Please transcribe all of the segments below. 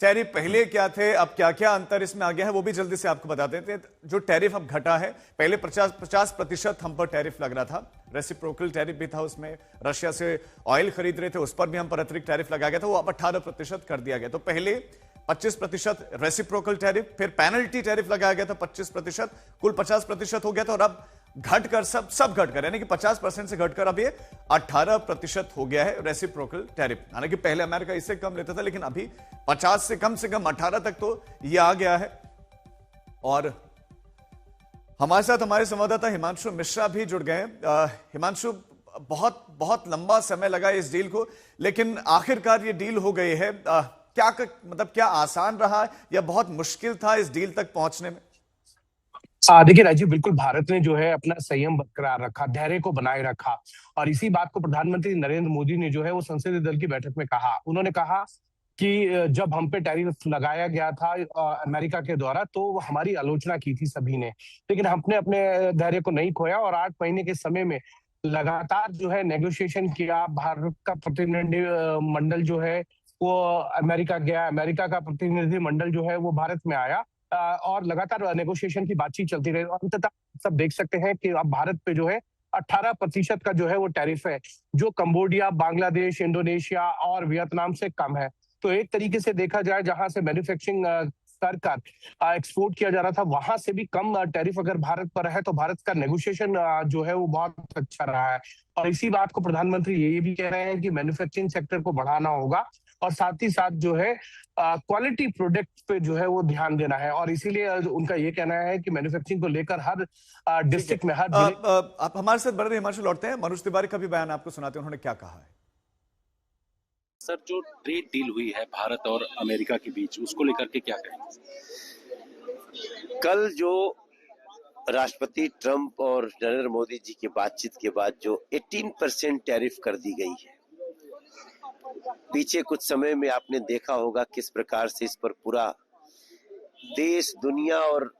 Tariff पहले क्या थे, अब क्या क्या अंतर इसमें आ गया है, वो भी जल्दी से आपको बता देते हैं। जो टैरिफ अब घटा है, पहले 50% हम पर टैरिफ लग रहा था, रेसिप्रोकल टैरिफ भी था उसमें, रशिया से ऑयल खरीद रहे थे उस पर भी हम पर अतिरिक्त टैरिफ लगाया गया था, वो अब 18% कर दिया गया। तो पहले 25% रेसिप्रोकल टैरिफ, फिर पेनल्टी टैरिफ लगाया गया था 25%, कुल 50% हो गया था, और अब घटकर सब घटकर, यानी कि 50% से घटकर अब ये 18% हो गया है रेसिप्रोकल टैरिफ। हालांकि पहले अमेरिका इससे कम लेता था, लेकिन अभी 50 से कम 18 तक तो ये आ गया है। और हमारे साथ हमारे संवाददाता हिमांशु मिश्रा भी जुड़ गए हैं। हिमांशु, बहुत बहुत लंबा समय लगा इस डील को, लेकिन आखिरकार ये डील हो गई है। क्या आसान रहा या बहुत मुश्किल था इस डील तक पहुंचने में? देखिए राजीव, बिल्कुल भारत ने जो है अपना संयम बरकरार रखा, धैर्य को बनाए रखा। और इसी बात को प्रधानमंत्री नरेंद्र मोदी ने जो है वो संसदीय दल की बैठक में कहा। उन्होंने कहा कि जब हम पे टैरिफ लगाया गया था अमेरिका के द्वारा, तो हमारी आलोचना की थी सभी ने, लेकिन हमने अपने धैर्य को नहीं खोया और 8 महीने के समय में लगातार जो है नेगोशिएशन किया। भारत का प्रतिनिधि मंडल जो है वो अमेरिका गया, अमेरिका का प्रतिनिधि मंडल जो है वो भारत में आया, और लगातार नेगोशिएशन की बातचीत चलती रही। और अंततः सब देख सकते हैं कि अब भारत पे जो है 18% का जो है वो टैरिफ है, जो कंबोडिया, बांग्लादेश, इंडोनेशिया और वियतनाम से कम है। तो एक तरीके से देखा जाए, जहां से मैन्युफैक्चरिंग कर एक्सपोर्ट किया जा रहा था, वहां से भी कम टैरिफ अगर भारत पर है, तो भारत का नेगोशिएशन जो है वो बहुत अच्छा रहा है। और इसी बात को प्रधानमंत्री ये भी कह रहे हैं कि मैन्युफैक्चरिंग सेक्टर को बढ़ाना होगा, और साथ ही साथ जो है क्वालिटी प्रोडक्ट पे जो है वो ध्यान देना है। और इसीलिए उनका ये कहना है कि मैन्युफैक्चरिंग को लेकर हर डिस्ट्रिक्ट में आप हमारे साथ बड़े हिमांशु लौटते हैं, मनोज तिवारी का भी बयान आपको सुनाते हैं, उन्होंने क्या कहा है। सर, जो ट्रेड डील हुई है भारत और अमेरिका के बीच, उसको लेकर के क्या कहेंगे? कल जो राष्ट्रपति ट्रंप और नरेंद्र मोदी जी की बातचीत के बाद जो 18% टैरिफ कर दी गई है, पीछे कुछ समय में आपने देखा होगा किस प्रकार से इस पर पूरा देश, दुनिया और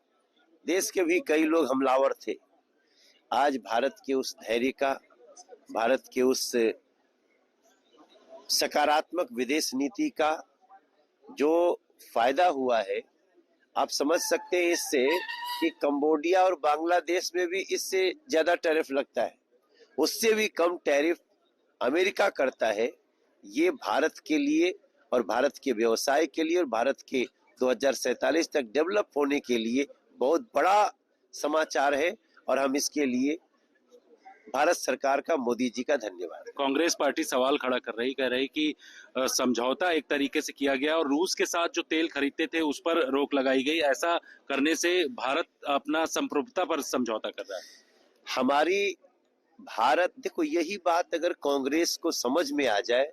देश के भी कई लोग हमलावर थे। आज भारत के उस धैर्य का, भारत के उस सकारात्मक विदेश नीति का जो फायदा हुआ है, आप समझ सकते हैं इससे कि कंबोडिया और बांग्लादेश में भी इससे ज्यादा टैरिफ लगता है, उससे भी कम टैरिफ अमेरिका करता है। ये भारत के लिए और भारत के व्यवसाय के लिए और भारत के 2047 तक डेवलप होने के लिए बहुत बड़ा समाचार है, और हम इसके लिए भारत सरकार का, मोदी जी का धन्यवाद। कांग्रेस पार्टी सवाल खड़ा कर रही, कह रही कि समझौता एक तरीके से किया गया और रूस के साथ जो तेल खरीदते थे उस पर रोक लगाई गई। ऐसा करने से भारत अपना संप्रभुता पर समझौता कर रहा है। हमारी भारत, देखो यही बात अगर कांग्रेस को समझ में आ जाए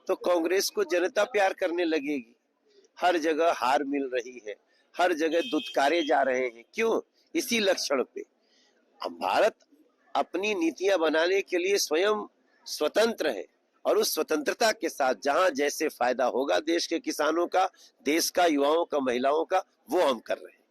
तो कांग्रेस को जनता प्यार करने लगेगी। हर जगह हार मिल रही है, हर जगह दुत्कारे जा रहे हैं, क्यों? इसी लक्षण पे। अब भारत अपनी नीतियां बनाने के लिए स्वयं स्वतंत्र है, और उस स्वतंत्रता के साथ जहां जैसे फायदा होगा देश के किसानों का, देश का, युवाओं का, महिलाओं का, वो हम कर रहे हैं।